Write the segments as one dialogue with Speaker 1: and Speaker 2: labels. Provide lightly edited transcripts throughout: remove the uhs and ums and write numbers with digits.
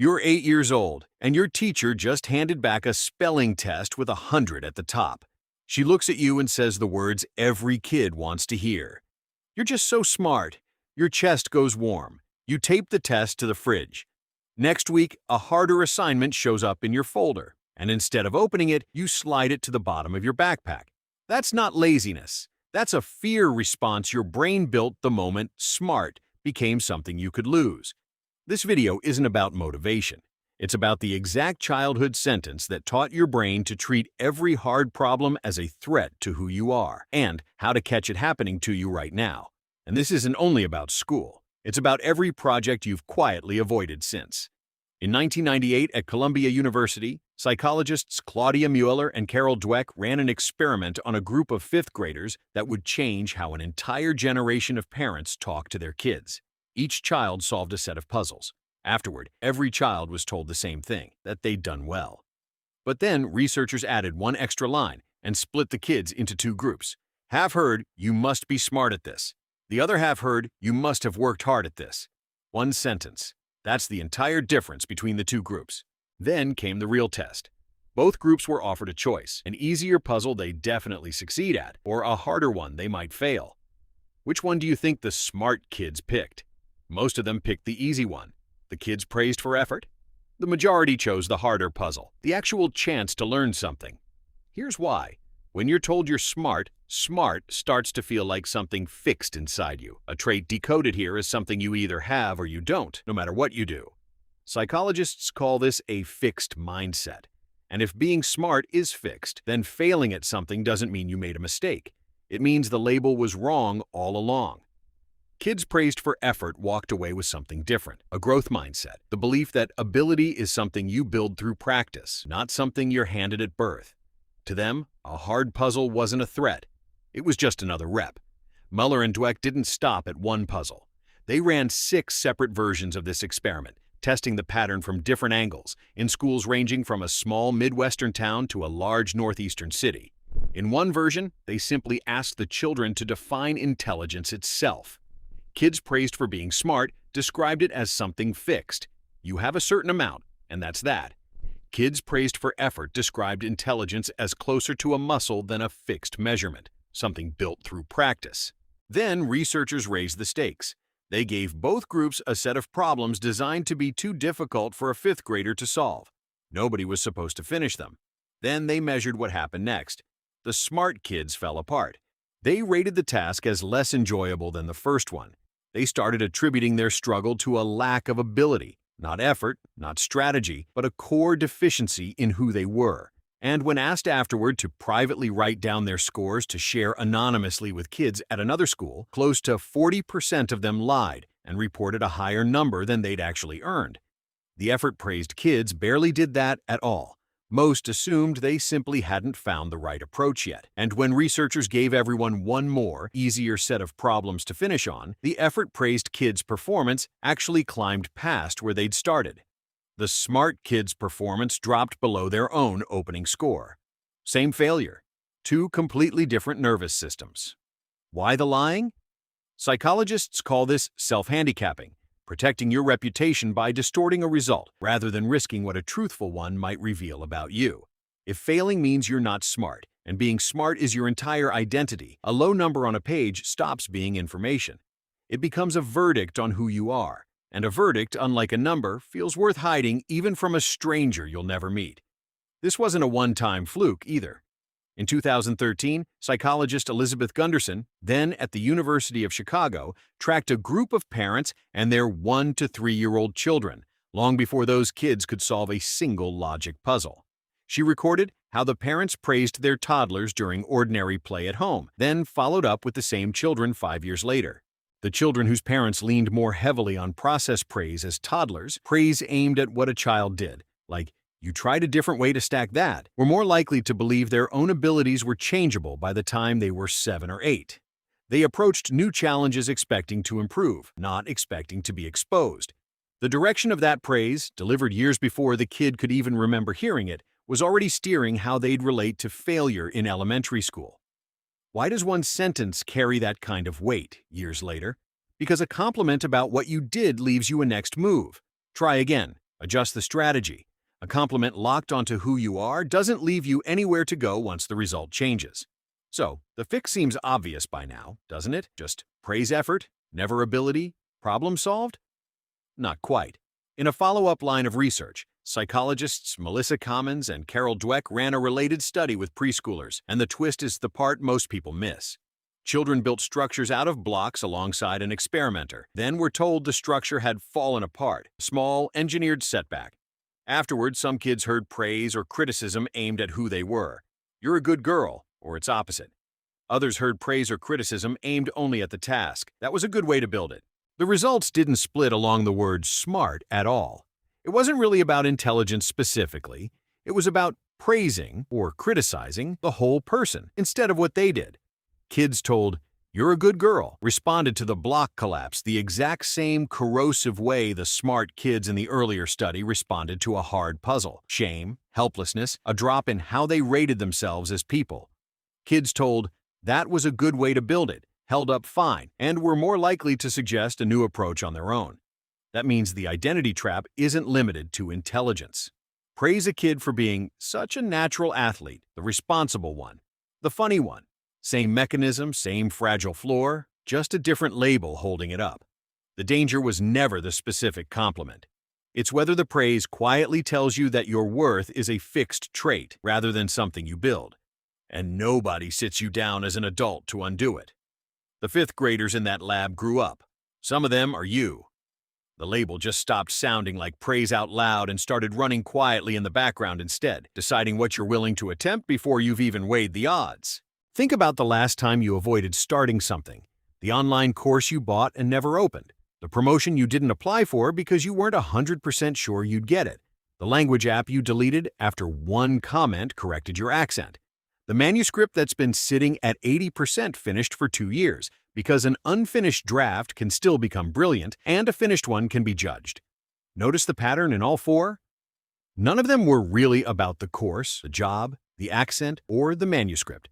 Speaker 1: You're 8 years old, and your teacher just handed back a spelling test with 100 at the top. She looks at you and says the words every kid wants to hear. You're just so smart. Your chest goes warm. You tape the test to the fridge. Next week, a harder assignment shows up in your folder, and instead of opening it, you slide it to the bottom of your backpack. That's not laziness. That's a fear response your brain built the moment smart became something you could lose. This video isn't about motivation. It's about the exact childhood sentence that taught your brain to treat every hard problem as a threat to who you are, and how to catch it happening to you right now. And this isn't only about school. It's about every project you've quietly avoided since. In 1998 at Columbia University, psychologists Claudia Mueller and Dweck ran an experiment on a group of fifth graders that would change how an entire generation of parents talk to their kids. Each child solved a set of puzzles. Afterward, every child was told the same thing, that they'd done well. But then researchers added one extra line and split the kids into two groups. Half heard, "You must be smart at this." The other half heard, "You must have worked hard at this." One sentence. That's the entire difference between the two groups. Then came the real test. Both groups were offered a choice, an easier puzzle they'd definitely succeed at, or a harder one they might fail. Which one do you think the smart kids picked? Most of them picked the easy one. The kids praised for effort. The majority chose the harder puzzle, the actual chance to learn something. Here's why. When you're told you're smart, smart starts to feel like something fixed inside you, a trait decoded here as something you either have or you don't, no matter what you do. Psychologists call this a fixed mindset. And if being smart is fixed, then failing at something doesn't mean you made a mistake. It means the label was wrong all along. Kids praised for effort walked away with something different, a growth mindset, the belief that ability is something you build through practice, not something you're handed at birth. To them, a hard puzzle wasn't a threat. It was just another rep. Mueller and Dweck didn't stop at one puzzle. They ran 6 separate versions of this experiment, testing the pattern from different angles, in schools ranging from a small Midwestern town to a large Northeastern city. In one version, they simply asked the children to define intelligence itself. Kids praised for being smart described it as something fixed. You have a certain amount, and that's that. Kids praised for effort described intelligence as closer to a muscle than a fixed measurement, something built through practice. Then researchers raised the stakes. They gave both groups a set of problems designed to be too difficult for a fifth grader to solve. Nobody was supposed to finish them. Then they measured what happened next. The smart kids fell apart. They rated the task as less enjoyable than the first one. They started attributing their struggle to a lack of ability, not effort, not strategy, but a core deficiency in who they were. And when asked afterward to privately write down their scores to share anonymously with kids at another school, close to 40% of them lied and reported a higher number than they'd actually earned. The effort-praised kids barely did that at all. Most assumed they simply hadn't found the right approach yet. And when researchers gave everyone one more, easier set of problems to finish on, the effort-praised kids' performance actually climbed past where they'd started. The smart kids' performance dropped below their own opening score. Same failure. 2 completely different nervous systems. Why the lying? Psychologists call this self-handicapping, protecting your reputation by distorting a result rather than risking what a truthful one might reveal about you. If failing means you're not smart, and being smart is your entire identity, a low number on a page stops being information. It becomes a verdict on who you are, and a verdict, unlike a number, feels worth hiding even from a stranger you'll never meet. This wasn't a one-time fluke either. In 2013, psychologist Elizabeth Gunderson, then at the University of Chicago, tracked a group of parents and their 1 to 3-year-old children, long before those kids could solve a single logic puzzle. She recorded how the parents praised their toddlers during ordinary play at home, then followed up with the same children 5 years later. The children whose parents leaned more heavily on process praise as toddlers, praise aimed at what a child did, like, "You tried a different way to stack that," were more likely to believe their own abilities were changeable by the time they were 7 or 8. They approached new challenges expecting to improve, not expecting to be exposed. The direction of that praise, delivered years before the kid could even remember hearing it, was already steering how they'd relate to failure in elementary school. Why does one sentence carry that kind of weight years later? Because a compliment about what you did leaves you a next move. Try again. Adjust the strategy. A compliment locked onto who you are doesn't leave you anywhere to go once the result changes. So, the fix seems obvious by now, doesn't it? Just praise effort, never ability, problem solved? Not quite. In a follow-up line of research, psychologists Melissa Kamins and Dweck ran a related study with preschoolers, and the twist is the part most people miss. Children built structures out of blocks alongside an experimenter, then were told the structure had fallen apart, a small, engineered setback. Afterward, some kids heard praise or criticism aimed at who they were. "You're a good girl," or its opposite. Others heard praise or criticism aimed only at the task. That was a good way to build it. The results didn't split along the word smart at all. It wasn't really about intelligence specifically. It was about praising or criticizing the whole person instead of what they did. Kids told, "You're a good girl," responded to the block collapse the exact same corrosive way the smart kids in the earlier study responded to a hard puzzle. Shame, helplessness, a drop in how they rated themselves as people. Kids told, that was a good way to build it, held up fine, and were more likely to suggest a new approach on their own. That means the identity trap isn't limited to intelligence. Praise a kid for being such a natural athlete, the responsible one, the funny one. Same mechanism, same fragile floor, just a different label holding it up. The danger was never the specific compliment. It's whether the praise quietly tells you that your worth is a fixed trait rather than something you build. And nobody sits you down as an adult to undo it. The fifth graders in that lab grew up. Some of them are you. The label just stopped sounding like praise out loud and started running quietly in the background instead, deciding what you're willing to attempt before you've even weighed the odds. Think about the last time you avoided starting something, the online course you bought and never opened, the promotion you didn't apply for because you weren't 100% sure you'd get it, the language app you deleted after one comment corrected your accent, the manuscript that's been sitting at 80% finished for 2 years because an unfinished draft can still become brilliant and a finished one can be judged. Notice the pattern in all four? None of them were really about the course, the job, the accent, or the manuscript.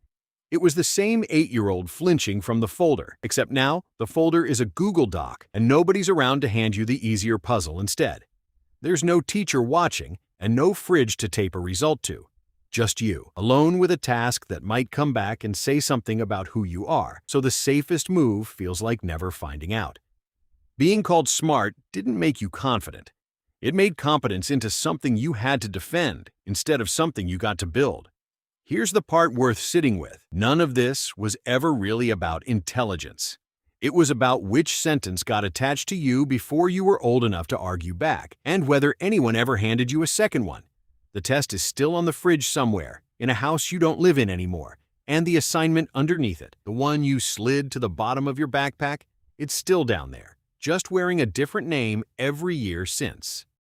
Speaker 1: It was the same 8-year-old flinching from the folder, except now the folder is a Google Doc and nobody's around to hand you the easier puzzle instead. There's no teacher watching and no fridge to tape a result to. Just you, alone with a task that might come back and say something about who you are, so the safest move feels like never finding out. Being called smart didn't make you confident. It made competence into something you had to defend instead of something you got to build. Here's the part worth sitting with. None of this was ever really about intelligence. It was about which sentence got attached to you before you were old enough to argue back, and whether anyone ever handed you a second one. The test is still on the fridge somewhere, in a house you don't live in anymore, and the assignment underneath it, the one you slid to the bottom of your backpack, it's still down there, just wearing a different name every year since.